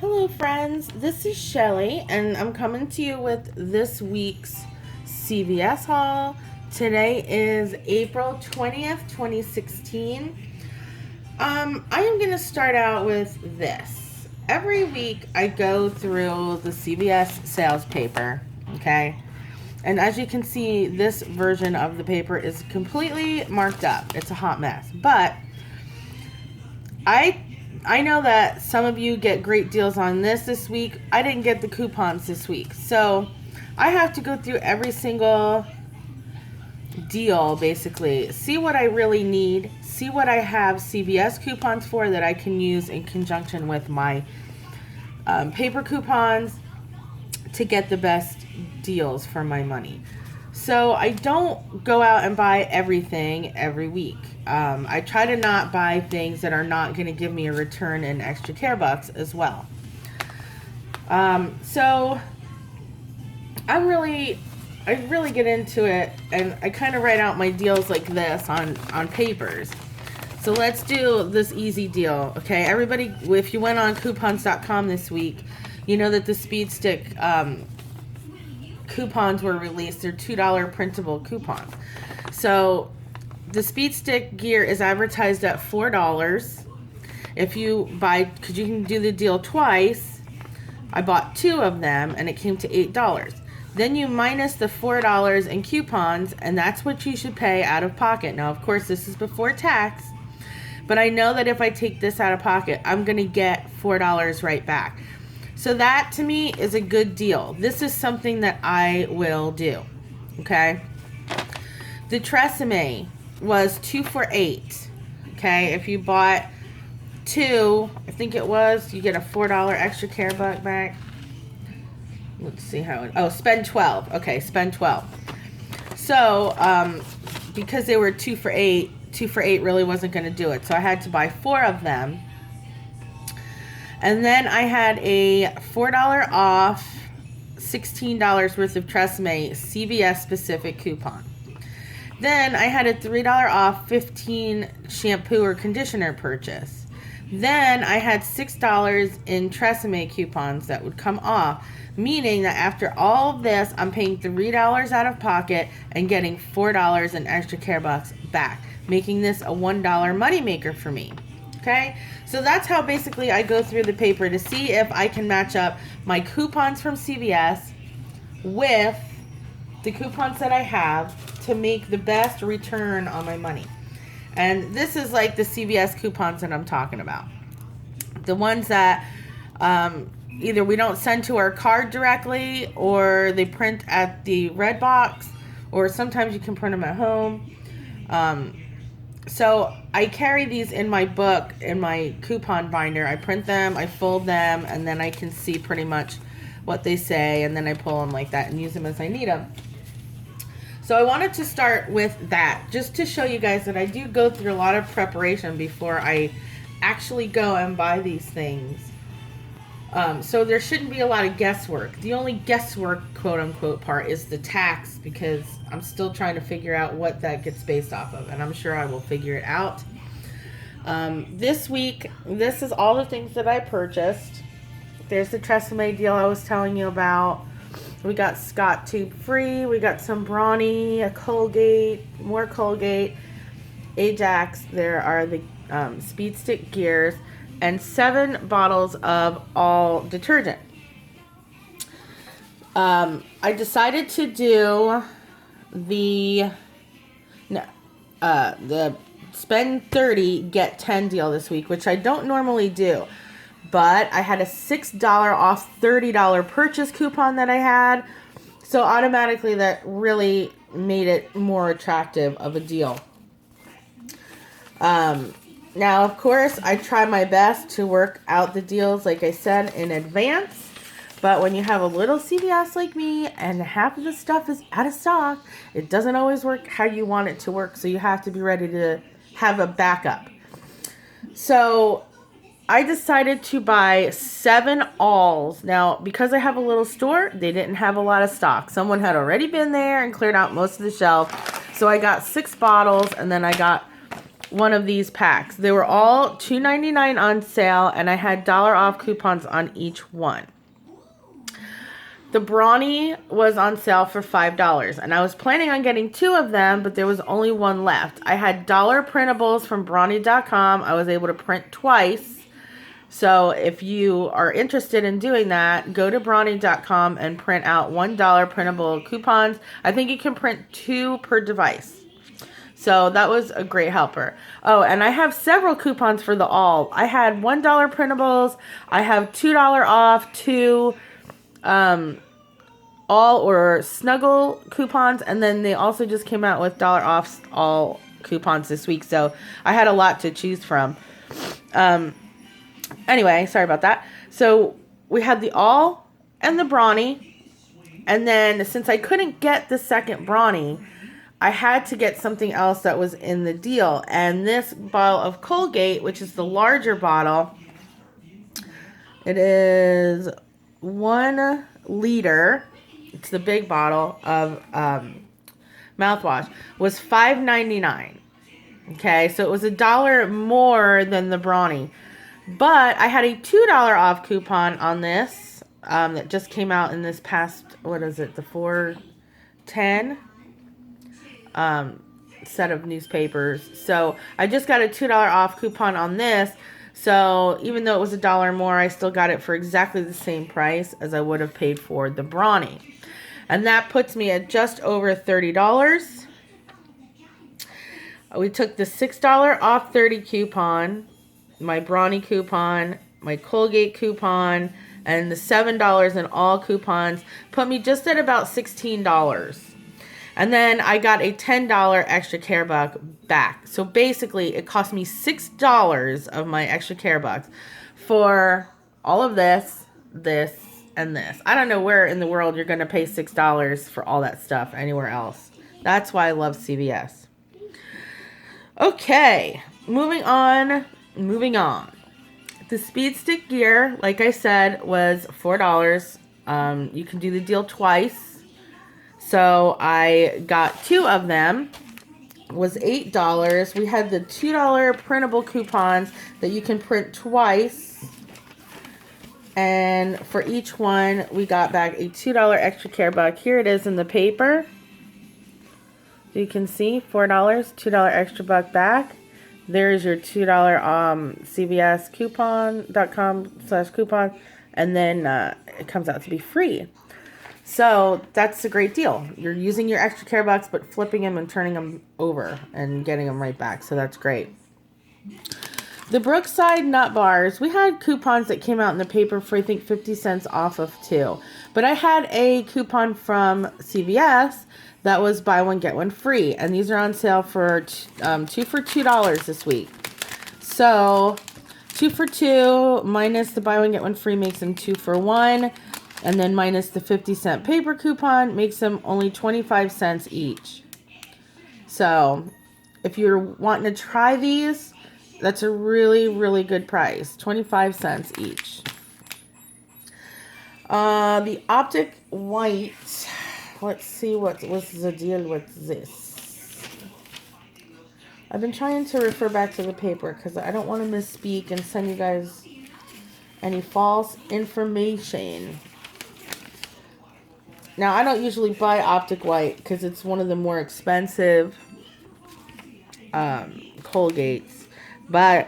Hello friends, this is Shelly and I'm coming to you with this week's CVS haul. Today is April 20th, 2016. I am going to start out with this. Every week I go through the CVS sales paper, okay? And as you can see, this version of the paper is completely marked up. It's a hot mess. But I know that some of you get great deals on this week. I didn't get the coupons this week. So I have to go through every single deal, basically. See what I really need. See what I have CVS coupons for that I can use in conjunction with my paper coupons to get the best deals for my money. So I don't go out and buy everything every week. I try to not buy things that are not going to give me a return in extra care bucks as well. So I really get into it, and I kind of write out my deals like this on papers. So let's do this easy deal, okay? Everybody, if you went on coupons.com this week, you know that the Speed Stick coupons were released. They're $2 printable coupons. So the Speed Stick gear is advertised at $4. If you buy, because you can do the deal twice, I bought 2 of them and it came to $8. Then you minus the $4 in coupons, and that's what you should pay out of pocket. Now, of course, this is before tax, but I know that if I take this out of pocket, I'm going to get $4 right back. So that, to me, is a good deal. This is something that I will do, okay? The Tresemme was 2 for $8, okay? If you bought 2, I think it was, you get a $4 extra care buck back. Let's see how it, spend 12. Okay, spend 12. So, because they were 2 for $8, 2 for $8 really wasn't going to do it. So I had to buy 4 of them. And then I had a $4 off, $16 worth of Tresemme CVS specific coupon. Then I had a $3 off 15 shampoo or conditioner purchase. Then I had $6 in Tresemme coupons that would come off, meaning that after all of this, I'm paying $3 out of pocket and getting $4 in extra care bucks back, making this a $1 moneymaker for me. Okay, so that's how basically I go through the paper to see if I can match up my coupons from CVS with the coupons that I have to make the best return on my money. And this is like the CVS coupons that I'm talking about. The ones that either we don't send to our card directly, or they print at the red box, or sometimes you can print them at home. So I carry these in my book, in my coupon binder. I print them, I fold them, and then I can see pretty much what they say, and then I pull them like that and use them as I need them. So I wanted to start with that, just to show you guys that I do go through a lot of preparation before I actually go and buy these things. So there shouldn't be a lot of guesswork. The only guesswork, quote-unquote, part is the tax, because I'm still trying to figure out what that gets based off of, and I'm sure I will figure it out. This week, this is all the things that I purchased. There's the Tresemme deal I was telling you about. We got Scott tube free. We got some Brawny, a Colgate, more Colgate, Ajax. There are the Speed Stick gears, and 7 bottles of all detergent. I decided to do the spend 30, get 10 deal this week, which I don't normally do. But I had a $6 off $30 purchase coupon that I had. So automatically that really made it more attractive of a deal. Now, of course, I try my best to work out the deals, like I said, in advance. But when you have a little CVS like me and half of the stuff is out of stock, it doesn't always work how you want it to work. So you have to be ready to have a backup. So I decided to buy 7 alls. Now, because I have a little store, they didn't have a lot of stock. Someone had already been there and cleared out most of the shelf. So I got 6 bottles, and then I got one of these packs. They were all $2.99 on sale, and I had dollar off coupons on each one. The Brawny was on sale for $5, and I was planning on getting 2 of them, but there was only 1 left. I had dollar printables from Brawny.com. I was able to print twice. So if you are interested in doing that, go to Brawny.com and print out $1 printable coupons. I think you can print 2 per device. So that was a great helper. Oh, and I have several coupons for the all. I had $1 printables. I have $2 off 2 all or snuggle coupons, and then they also just came out with dollar off all coupons this week. So I had a lot to choose from. Anyway, sorry about that. So we had the all and the Brawny, and then since I couldn't get the second Brawny, I had to get something else that was in the deal. And this bottle of Colgate, which is the larger bottle, it is 1 liter. It's the big bottle of mouthwash. Was $5.99. Okay, so it was $1 more than the Brawny. But I had a $2 off coupon on this that just came out in this past, what is it, the 410 set of newspapers. So I just got a $2 off coupon on this. So even though it was $1 more, I still got it for exactly the same price as I would have paid for the Brawny. And that puts me at just over $30. We took the $6 off 30 coupon, my Brawny coupon, my Colgate coupon, and the $7 in all coupons, put me just at about $16. And then I got a $10 extra care buck back. So basically, it cost me $6 of my extra care bucks for all of this, this, and this. I don't know where in the world you're going to pay $6 for all that stuff anywhere else. That's why I love CVS. Okay, moving on. The Speed Stick gear, like I said, was $4. You can do the deal twice. So I got 2 of them. Was $8. We had the $2 printable coupons that you can print twice. And for each one, we got back a $2 extra care buck. Here it is in the paper. You can see $4, $2 extra buck back. There's your $2 CVS coupon.com/coupon, and then it comes out to be free. So that's a great deal. You're using your extra care bucks, but flipping them and turning them over and getting them right back. So that's great. The Brookside nut bars, we had coupons that came out in the paper for, I think, 50 cents off of 2. But I had a coupon from CVS that was buy one, get one free. And these are on sale for 2 for $2 this week. So 2 for 2 minus the buy one, get one free makes them 2 for 1. And then minus the 50-cent paper coupon makes them only 25 cents each. So if you're wanting to try these, that's a really, really good price. 25 cents each. The Optic White. Let's see what's the deal with this. I've been trying to refer back to the paper because I don't want to misspeak and send you guys any false information. Now, I don't usually buy Optic White because it's one of the more expensive Colgates. But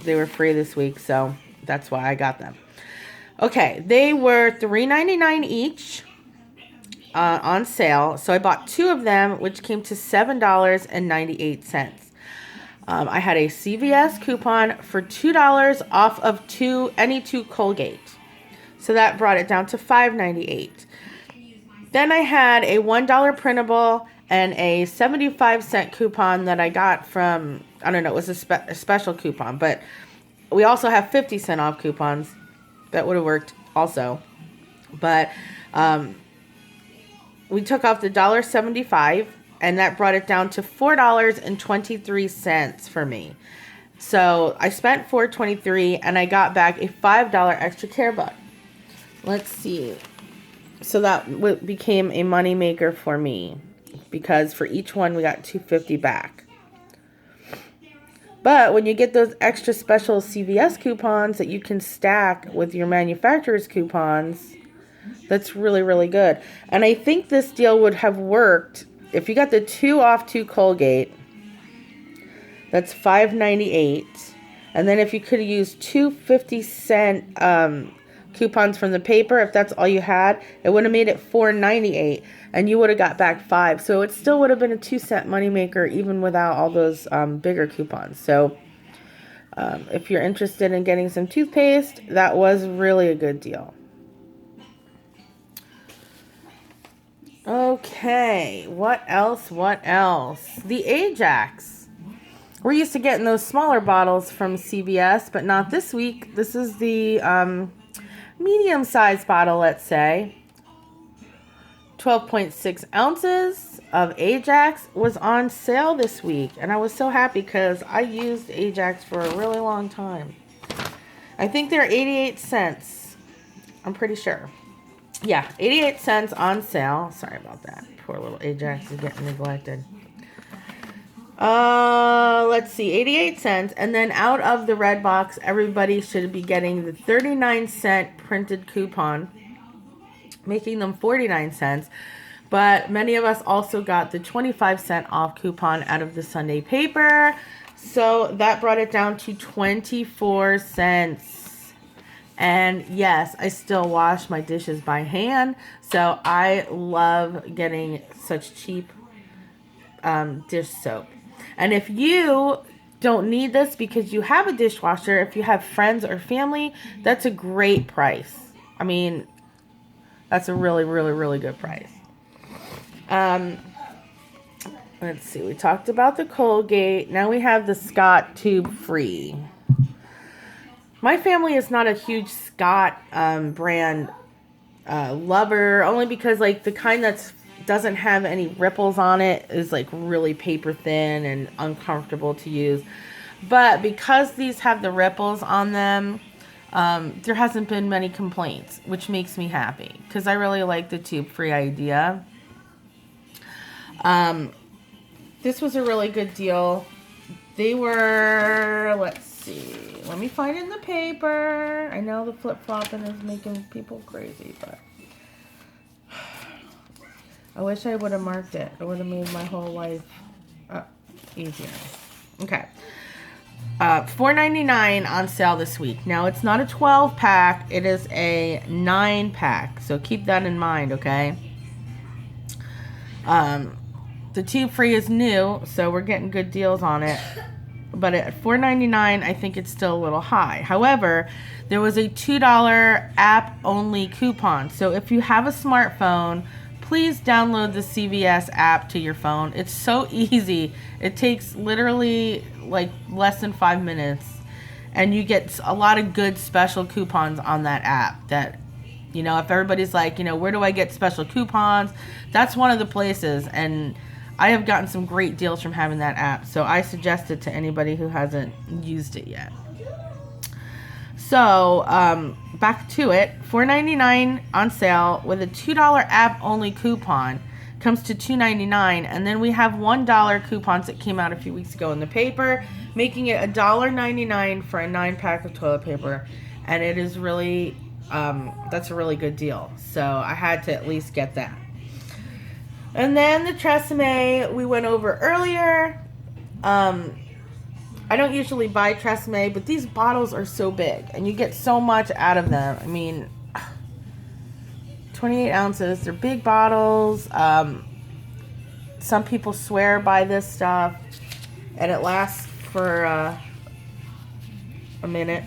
they were free this week, so that's why I got them. Okay, they were $3.99 each on sale. So I bought 2 of them, which came to $7.98. I had a CVS coupon for $2 off of any 2 Colgate. So that brought it down to $5.98. Then I had a $1 printable and a 75-cent coupon that I got from, I don't know, it was a special coupon. But we also have 50-cent off coupons. That would have worked also. But we took off the $1.75, and that brought it down to $4.23 for me. So I spent $4.23, and I got back a $5 extra care buck. Let's see. So that became a money maker for me, because for each one we got $2.50 back. But when you get those extra special CVS coupons that you can stack with your manufacturer's coupons, that's really, really good. And I think this deal would have worked if you got the 2 off 2 Colgate. That's $5.98. And then if you could have used 2 50-cent coupons from the paper, if that's all you had, it would have made it $4.98, and you would have got back 5. So it still would have been a 2-cent moneymaker even without all those bigger coupons. So if you're interested in getting some toothpaste, that was really a good deal. Okay, what else? The Ajax. We're used to getting those smaller bottles from CVS, but not this week. This is the medium-sized bottle, let's say. 12.6 ounces of Ajax was on sale this week. And I was so happy because I used Ajax for a really long time. I think they're 88 cents. I'm pretty sure. Yeah, 88 cents on sale. Sorry about that. Poor little Ajax is getting neglected. Let's see, 88 cents. And then out of the red box, everybody should be getting the 39-cent printed coupon, making them 49 cents. But many of us also got the 25-cent off coupon out of the Sunday paper. So that brought it down to 24 cents. And yes, I still wash my dishes by hand. So I love getting such cheap dish soap. And if you don't need this because you have a dishwasher, if you have friends or family, that's a great price. I mean, that's a really, really, really good price. Let's see. We talked about the Colgate. Now we have the Scott Tube Free. My family is not a huge Scott brand lover, only because like the kind that's doesn't have any ripples on it is like really paper thin and uncomfortable to use. But because these have the ripples on them, there hasn't been many complaints, which makes me happy because I really like the tube free idea. This was a really good deal. They were, let's see, let me find it in the paper. I know the flip-flopping is making people crazy, but I wish I would have marked it. It would have made my whole life easier. Okay. $4.99 on sale this week. Now, it's not a 12-pack. It is a 9-pack. So keep that in mind, okay? The tube free is new, so we're getting good deals on it. But at $4.99, I think it's still a little high. However, there was a $2 app-only coupon. So if you have a smartphone, please download the CVS app to your phone. It's so easy. It takes literally like less than 5 minutes. And you get a lot of good special coupons on that app that, you know, if everybody's like, you know, where do I get special coupons? That's one of the places. And I have gotten some great deals from having that app. So I suggest it to anybody who hasn't used it yet. So, back to it. $4.99 on sale with a $2 app-only coupon. Comes to $2.99. And then we have $1 coupons that came out a few weeks ago in the paper, making it $1.99 for a 9-pack of toilet paper. And it is really, that's a really good deal. So I had to at least get that. And then the Tresemme we went over earlier. I don't usually buy Tresemme, but these bottles are so big, and you get so much out of them. I mean, 28 ounces. They're big bottles. Some people swear by this stuff, and it lasts for a minute.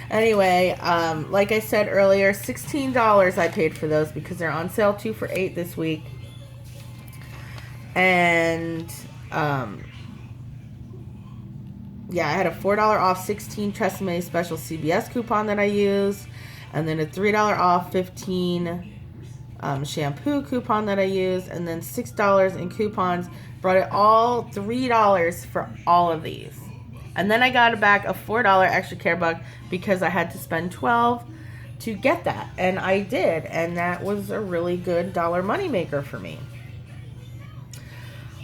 Anyway, like I said earlier, $16 I paid for those because they're on sale 2 for $8 this week. And yeah, I had a $4 off 16 Tresemme special CVS coupon that I used, and then a $3 off 15 shampoo coupon that I used, and then $6 in coupons. Brought it all $3 for all of these. And then I got back a $4 extra care buck because I had to spend $12 to get that. And I did. And that was a really good dollar money maker for me.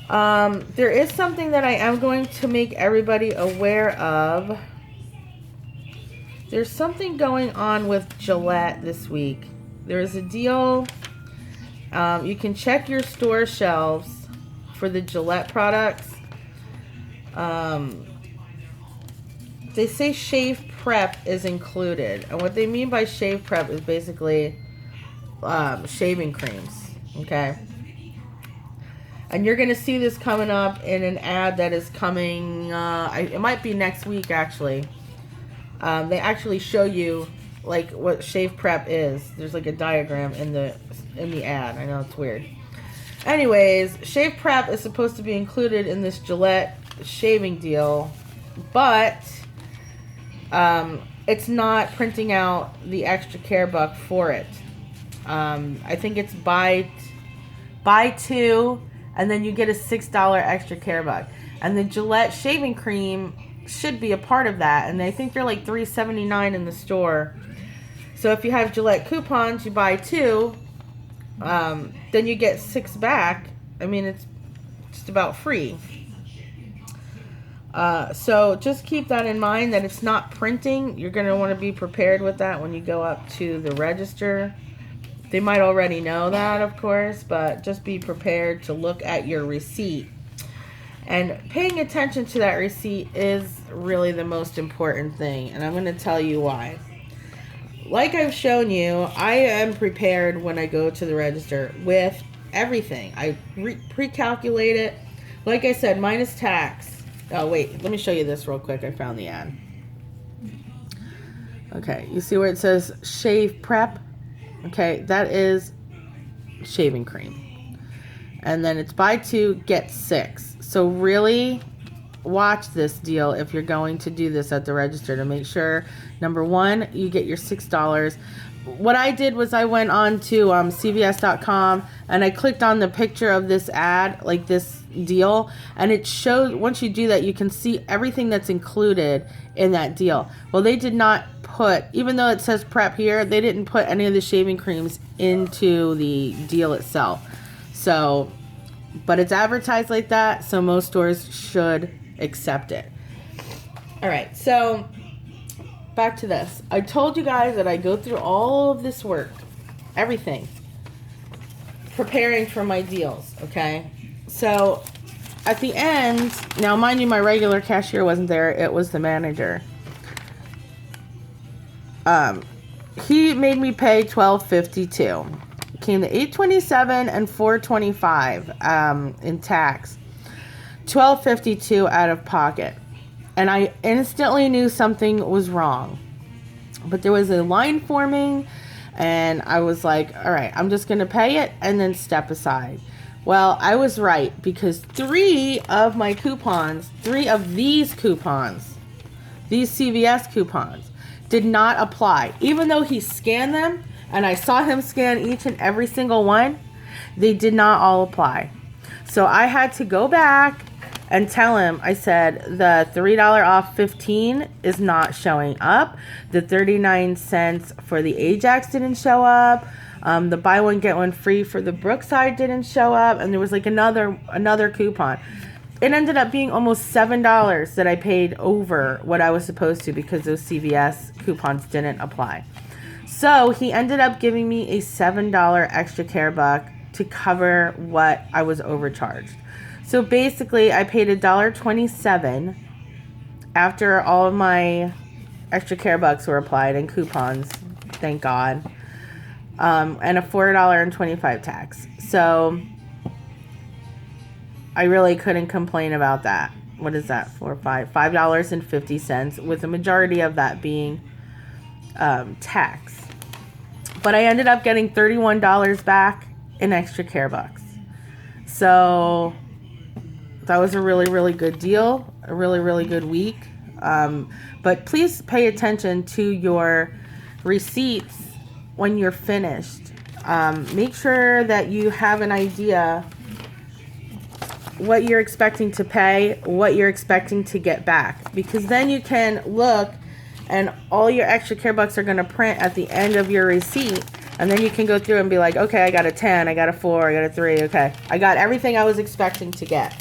There is something that I am going to make everybody aware of. There's something going on with Gillette this week. There is a deal. You can check your store shelves for the Gillette products. They say shave prep is included. And what they mean by shave prep is basically shaving creams. Okay? And you're going to see this coming up in an ad that is coming, it might be next week actually. They actually show you like what shave prep is. There's like a diagram in the ad. I know it's weird. Anyways, shave prep is supposed to be included in this Gillette shaving deal, but it's not printing out the extra care buck for it. I think it's buy two and then you get a $6 extra care buck. And the Gillette shaving cream should be a part of that, and I think they're like $3.79 in the store. So if you have Gillette coupons, you buy two, then you get 6 back. I mean, it's just about free. So just keep that in mind, that it's not printing. You're going to want to be prepared with that when you go up to the register. They might already know that, of course, but just be prepared to look at your receipt. And paying attention to that receipt is really the most important thing, and I'm going to tell you why. Like I've shown you, I am prepared when I go to the register with everything. I pre-calculate it. Like I said, minus tax. Oh, wait, let me show you this real quick. I found the ad. Okay, you see where it says shave prep? Okay, that is shaving cream. And then it's buy two, get 6. So really watch this deal if you're going to do this at the register to make sure, number one, you get your $6. What I did was I went on to CVS.com and I clicked on the picture of this ad, like this deal, and it shows, once you do that, you can see everything that's included in that deal. Well, they did not put, even though it says prep here, they didn't put any of the shaving creams into the deal itself. So, but it's advertised like that, so most stores should accept it. All right, so back to this. I told you guys that I go through all of this work, everything, preparing for my deals, okay? So at the end, now mind you, my regular cashier wasn't there, it was the manager. He made me pay $12.52. Came to $8.27 and $4.25 in tax. $12.52 out of pocket. And I instantly knew something was wrong. But there was a line forming, and I was like, all right, I'm just going to pay it and then step aside. Well, I was right, because 3 of these coupons, these CVS coupons, did not apply. Even though he scanned them, and I saw him scan each and every single one, they did not all apply. So I had to go back and tell him, I said, the $3 off 15 is not showing up. The 39 cents for the Ajax didn't show up. The buy one, get one free for the Brookside didn't show up. And there was like another coupon. It ended up being almost $7 that I paid over what I was supposed to, because those CVS coupons didn't apply. So he ended up giving me a $7 extra care buck to cover what I was overcharged. So basically I paid $1.27 after all of my extra care bucks were applied and coupons, thank God, and a $4.25 tax. So I really couldn't complain about that. What is that? $5.50, with the majority of that being tax. But I ended up getting $31 back in extra care bucks. So that was a really, really good deal. A really, really good week. But please pay attention to your receipts when you're finished. Make sure that you have an idea what you're expecting to pay, what you're expecting to get back. Because then you can look, and all your extra care bucks are going to print at the end of your receipt. And then you can go through and be like, okay, I got a 10, I got a 4, I got a 3. Okay, I got everything I was expecting to get.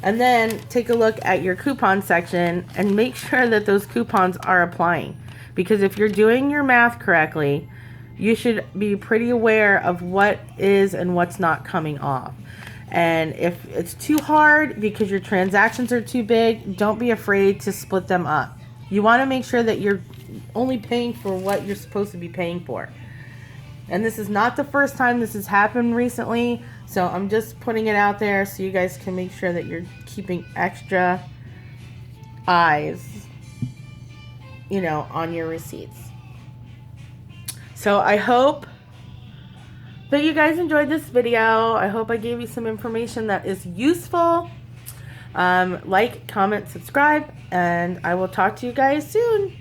And then take a look at your coupon section and make sure that those coupons are applying. Because if you're doing your math correctly, you should be pretty aware of what is and what's not coming off. And if it's too hard because your transactions are too big, don't be afraid to split them up. You want to make sure that you're only paying for what you're supposed to be paying for. And this is not the first time this has happened recently, so I'm just putting it out there so you guys can make sure that you're keeping extra eyes, you know, on your receipts. So I hope that you guys enjoyed this video. I hope I gave you some information that is useful. Like, comment, subscribe, and I will talk to you guys soon.